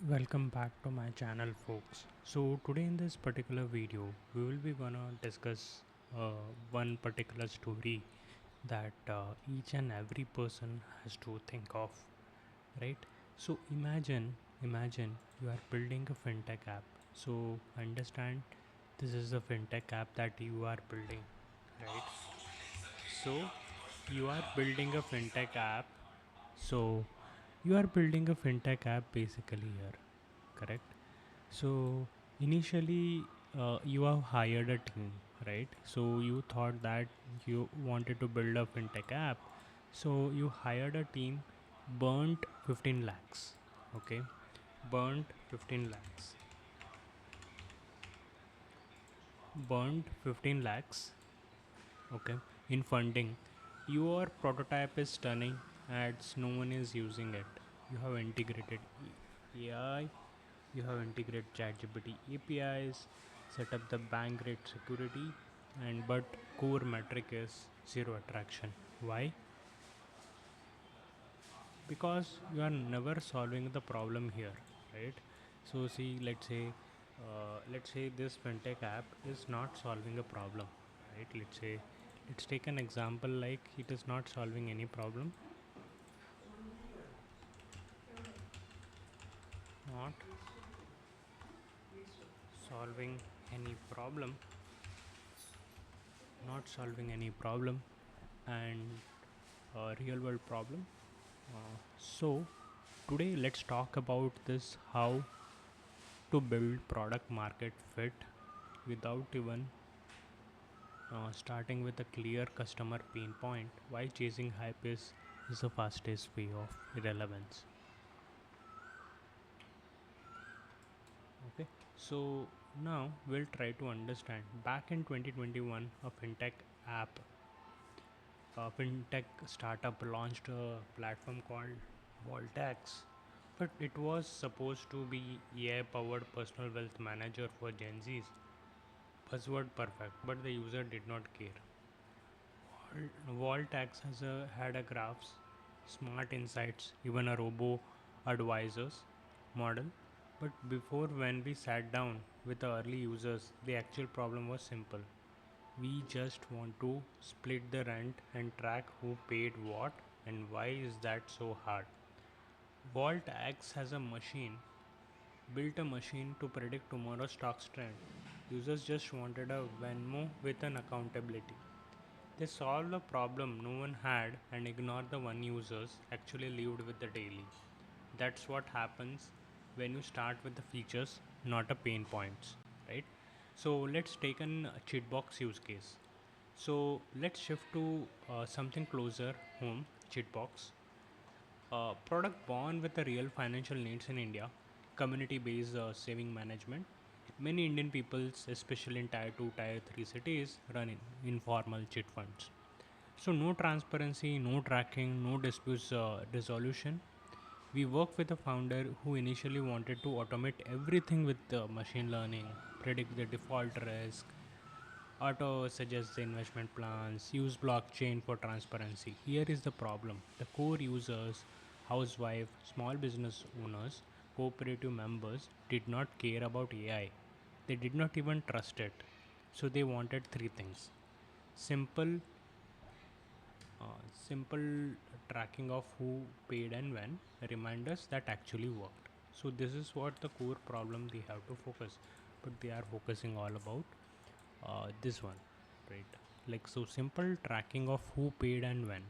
Welcome back to my channel, folks. So today in this particular video we will be gonna discuss one particular story that each and every person has to think of, right? So imagine you are building a fintech app. So understand, this is a fintech app that you are building, right? So you are building a fintech app. So you are building a fintech app basically here, correct? So initially, you have hired a team, right? So you thought that you wanted to build a fintech app. So you hired a team, burnt 15 lakhs. Okay, burnt 15 lakhs. Burnt 15 lakhs. Okay, in funding. Your prototype is stunning, ads, no one is using it. You have integrated AI, you have integrated ChatGPT APIs, set up the bank rate security, and but core metric is zero attraction. Why? Because you are never solving the problem here, right? So see, let's say this fintech app is not solving a problem, right? Let's take an example like it is not solving any problem, not solving any problem, not solving any problem, and a real world problem. So today let's talk about this, how to build product market fit without even starting with a clear customer pain point. Why chasing hype is the fastest way of irrelevance. Okay, so now we'll try to understand. Back in 2021, a fintech startup launched a platform called Voltax, but it was supposed to be AI powered personal wealth manager for Gen Zs. Buzzword perfect, but the user did not care. Voltax had a graphs, smart insights, even a robo advisors model. But before, when we sat down with the early users, the actual problem was simple. We just want to split the rent and track who paid what, and why is that so hard? Vault acts as a machine, built a machine to predict tomorrow's stocks trend. Users just wanted a Venmo with an accountability. They solved a problem no one had and ignored the one users actually lived with the daily. That's what happens when you start with the features, not a pain points, right? So let's take an cheat box use case. So let's shift to something closer home, cheat box. Product born with the real financial needs in India, community-based saving management. Many Indian peoples, especially in tier 2, tier 3 cities, run informal chit funds. So no transparency, no tracking, no disputes resolution. We work with a founder who initially wanted to automate everything with machine learning, predict the default risk, auto suggest the investment plans, use blockchain for transparency. Here is the problem. The core users, housewife, small business owners, cooperative members did not care about AI. They did not even trust it. So they wanted three things: simple simple tracking of who paid and when, reminders that actually worked. So this is what the core problem they have to focus, but they are focusing all about this one, right? Like, so simple tracking of who paid and when,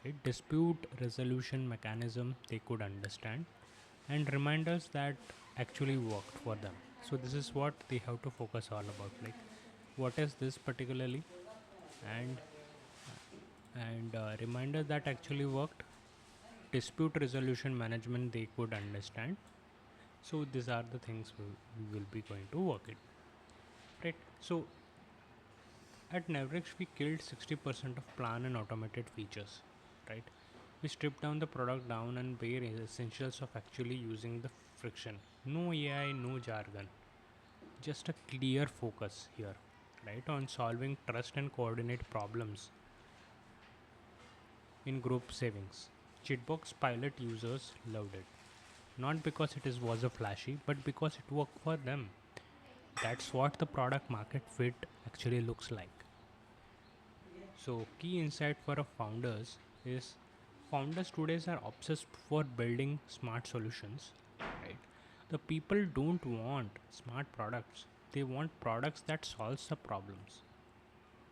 right? Dispute resolution mechanism they could understand, and reminders that actually worked for them. So this is what they have to focus all about, like what is this particularly, and reminder that actually worked, dispute resolution management they could understand. So these are the things we will be going to work it, right? So at Nirvriksh we killed 60% of plan and automated features, right? We stripped down the product down and bare essentials of actually using the friction. No AI, no jargon, just a clear focus here, right, on solving trust and coordinate problems in group savings. Chitbox pilot users loved it. not because it was a flashy, but because it worked for them. That's what the product market fit actually looks like. So, key insight for a founders is founders today are obsessed for building smart solutions, right? The people don't want smart products. They want products that solves the problems.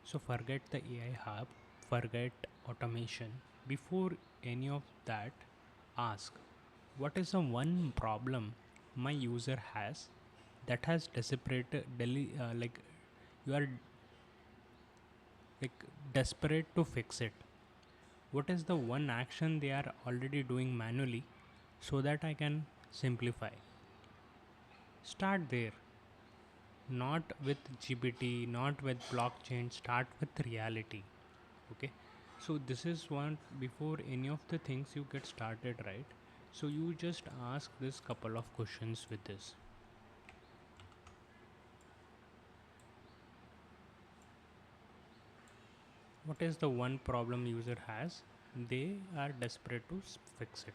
So forget the AI hub, forget automation. Before any of that, ask what is the one problem my user has that has like you are like desperate to fix it. What is the one action they are already doing manually so that I can simplify? Start there, not with GPT, not with blockchain, start with reality. Okay, so this is one before any of the things you get started, right? So you just ask this couple of questions with this. What is the one problem user has? They are desperate to fix it.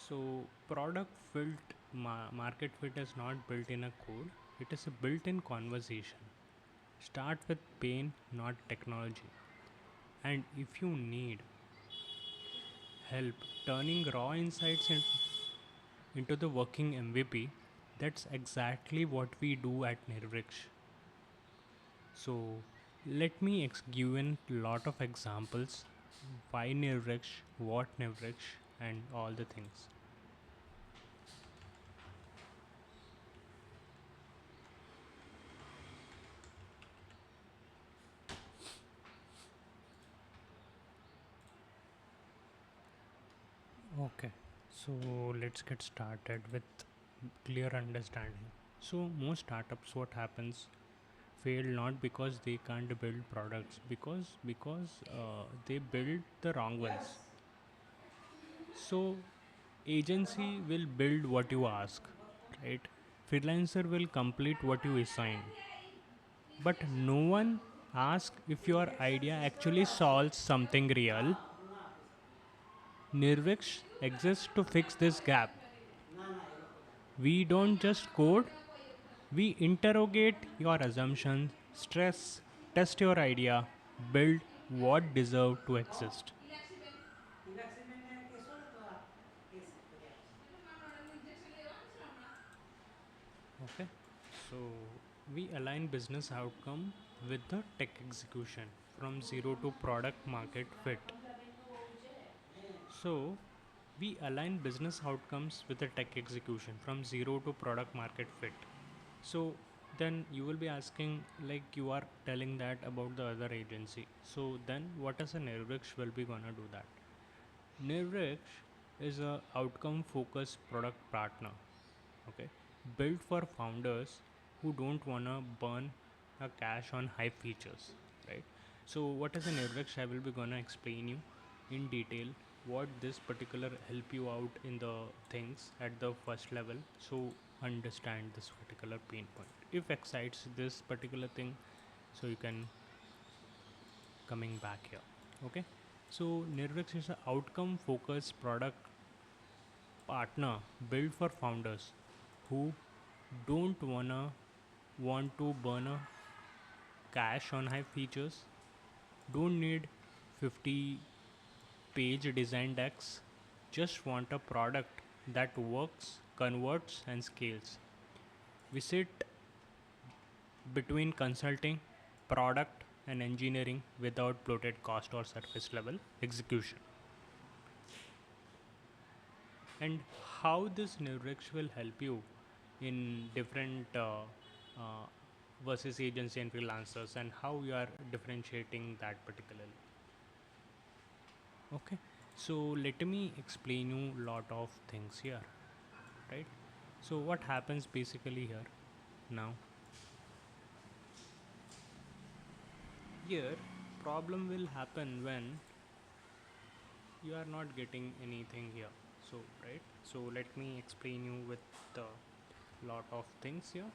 So product fit market fit is not built in a code, it is a built-in conversation. Start with pain, not technology. And if you need help turning raw insights into the working MVP, that's exactly what we do at Nirvriksh. So let me give a lot of examples why Nirvriksh, what Nirvriksh, and all the things. Okay, so let's get started with clear understanding. So most startups, what happens, fail not because they can't build products, because they build the wrong ones. So agency will build what you ask, right? Freelancer will complete what you assign, but no one asks if your idea actually solves something real. Nirviksh exists to fix this gap. We don't just code, we interrogate your assumptions, stress, test your idea, build what deserve to exist. Okay, so we align business outcome with the tech execution from zero to product market fit. So we align business outcomes with the tech execution from zero to product market fit. So then you will be asking, like you are telling that about the other agency. So then what is a Nirvriksh will be gonna do that? Nirvriksh is a outcome focused product partner. Okay, built for founders who don't wanna burn a cash on hype features, right? So what is an Nirvriksh? I will be gonna explain you in detail what this particular help you out in the things at the first level, so understand this particular pain point. If excites this particular thing, so you can coming back here. Okay, so Nirvriksh is an outcome focused product partner built for founders who don't want to burn a cash on high features, don't need 50 page design decks, just want a product that works, converts, and scales. We sit between consulting, product, and engineering without bloated cost or surface level execution. And how this Nirvriksh will help you in different uh, versus agency and freelancers, and how you are differentiating that particularly. Okay, so let me explain you lot of things here, right? So what happens basically here now? Here, problem will happen when you are not getting anything here. So right, so let me explain you with a lot of things here.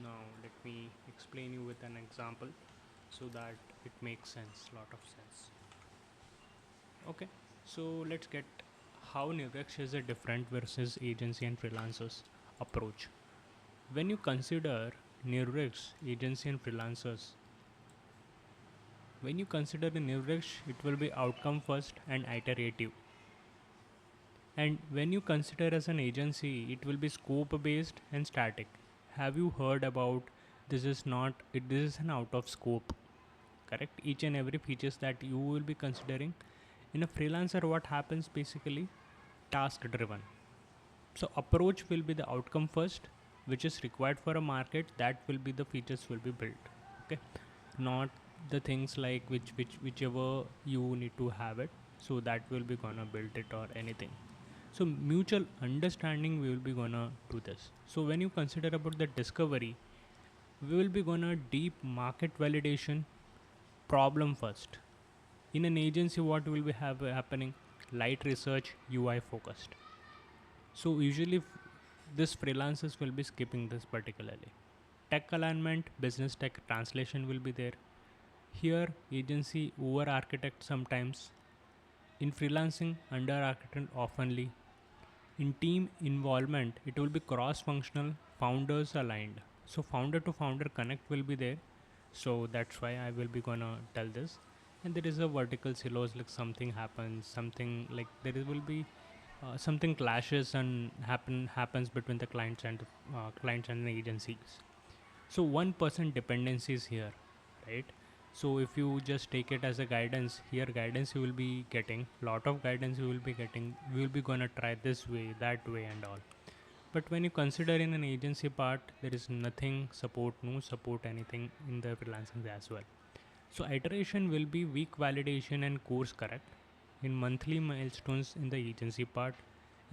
Now let me explain you with an example so that it makes sense, lot of sense. Okay, So let's get how Nirvriksh is a different versus agency and freelancers approach. When you consider Nirvriksh, agency and freelancers, when you consider the Nirvriksh, it will be outcome first and iterative. And when you consider as an agency, it will be scope based and static. Have you heard about this is not it this is an out of scope, correct? Each and every features that you will be considering in a freelancer, what happens basically task driven. So approach will be the outcome first, which is required for a market. That will be the features will be built. Okay, not the things like whichever you need to have it. So that will be gonna build it or anything. So mutual understanding we will be gonna do this. So when you consider about the discovery, we will be gonna deep market validation problem first. In an agency, what will be happening? Light research, UI focused. So usually this freelancers will be skipping this particularly. Tech alignment, business tech translation will be there. Here agency over architect sometimes. In freelancing under architect oftenly. In team involvement, it will be cross functional, founders aligned. So founder to founder connect will be there. So that's why I will be gonna tell this. And there is a vertical silos, like something happens, something like will be something clashes and happens between the clients and the agencies. So 1% dependencies here, right? So if you just take it as a guidance, here guidance you will be getting, lot of guidance you will be getting. We will be gonna try this way, that way, and all. But when you consider in an agency part, there is nothing support, no support, anything in the freelancing as well. So iteration will be week validation and course correct in monthly milestones in the agency part,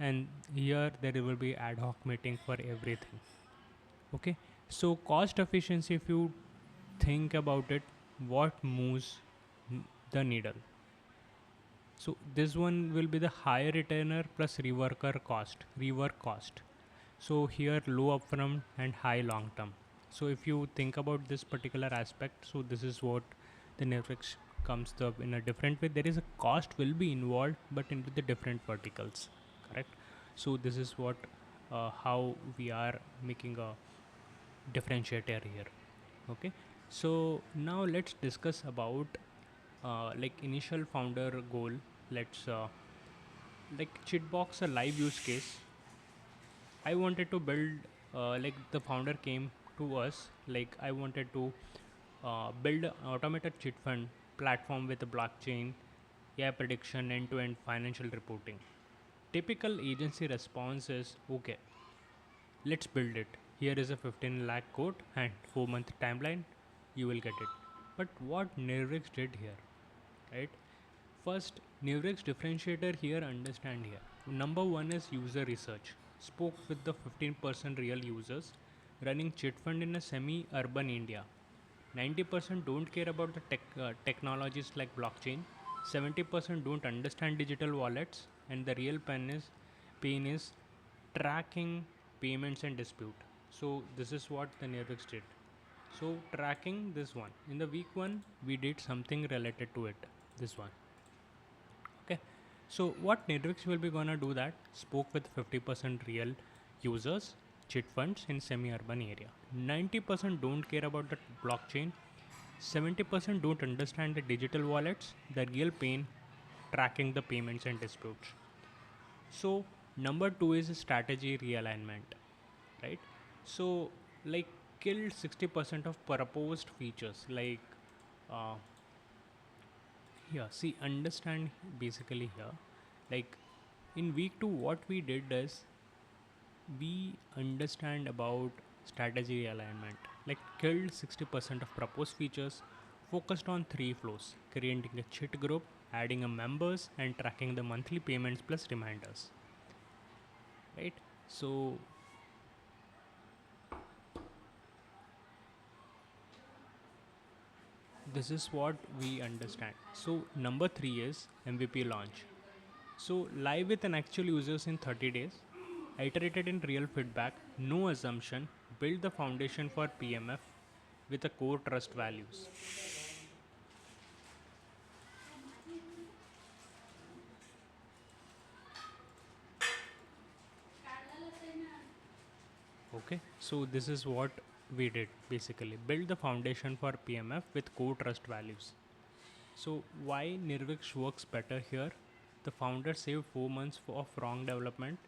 and here there will be ad hoc meeting for everything. Okay, so cost efficiency, if you think about it, what moves the needle? So this one will be the higher retainer plus rework cost. So here low upfront and high long term. So if you think about this particular aspect, so this is what the Netflix comes up in a different way. There is a cost will be involved, but into the different verticals, correct? So this is what how we are making a differentiator here. Okay, so now let's discuss about like initial founder goal. Let's like Chitbox a live use case. I wanted to build like the founder came to us, like I wanted to build an automated chit fund platform with a blockchain, AI prediction, end-to-end financial reporting. Typical agency response is okay, let's build it. Here is a 15 lakh code and 4-month timeline. You will get it. But what Nirvriksh did here, right? First, Nirvriksh differentiator here, understand here. Number one is user research. Spoke with the 15% real users running chit fund in a semi-urban India. 90% don't care about the technologies like blockchain. 70% don't understand digital wallets, and the real pain is tracking payments and dispute. So this is what the Nirvix did. So tracking this one in the week one, we did something related to it. This one. Okay. So what Nirvix will be gonna do that? Spoke with 50% real users, chit funds in semi-urban area. 90% don't care about the blockchain. 70% don't understand the digital wallets. The real pain, tracking the payments and disputes. So number two is strategy realignment, right? So like killed 60% of proposed features. Like uh, here, see, understand basically here. Like in week two, what we did is we understand about strategy alignment, like killed 60% of proposed features, focused on three flows: creating a chit group, adding a members, and tracking the monthly payments plus reminders, right? So this is what we understand. So number three is MVP launch. So live with an actual users in 30 days, iterated in real feedback, no assumption, build the foundation for PMF with a core trust values. Okay, so this is what we did basically build the foundation for PMF with core trust values. So why Nirvriksh works better here? The founder saved 4 months of wrong development,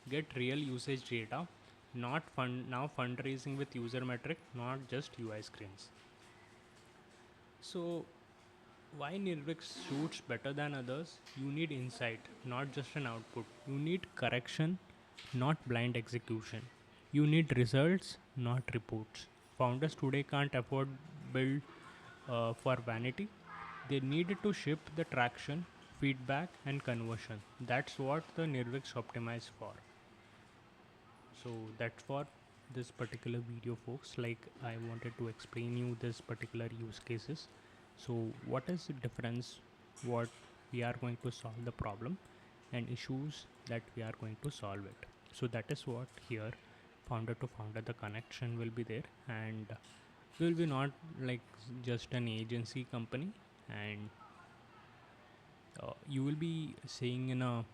get real usage data, not fund now fundraising with user metric, not just UI screens. So why Nirvriksh shoots better than others? You need insight, not just an output. You need correction, not blind execution. You need results, not reports. Founders today can't afford build for vanity. They needed to ship the traction, feedback, and conversion. That's what the Nirvriksh optimized for. So that's for this particular video, folks. Like I wanted to explain you this particular use cases. So what is the difference? What we are going to solve the problem and issues that we are going to solve it. So that is what here founder to founder the connection will be there, and will be not like just an agency company, and you will be saying in a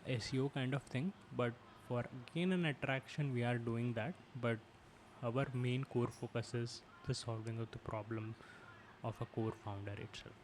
SEO kind of thing, but for gain and attraction we are doing that, but our main core focus is the solving of the problem of a core founder itself.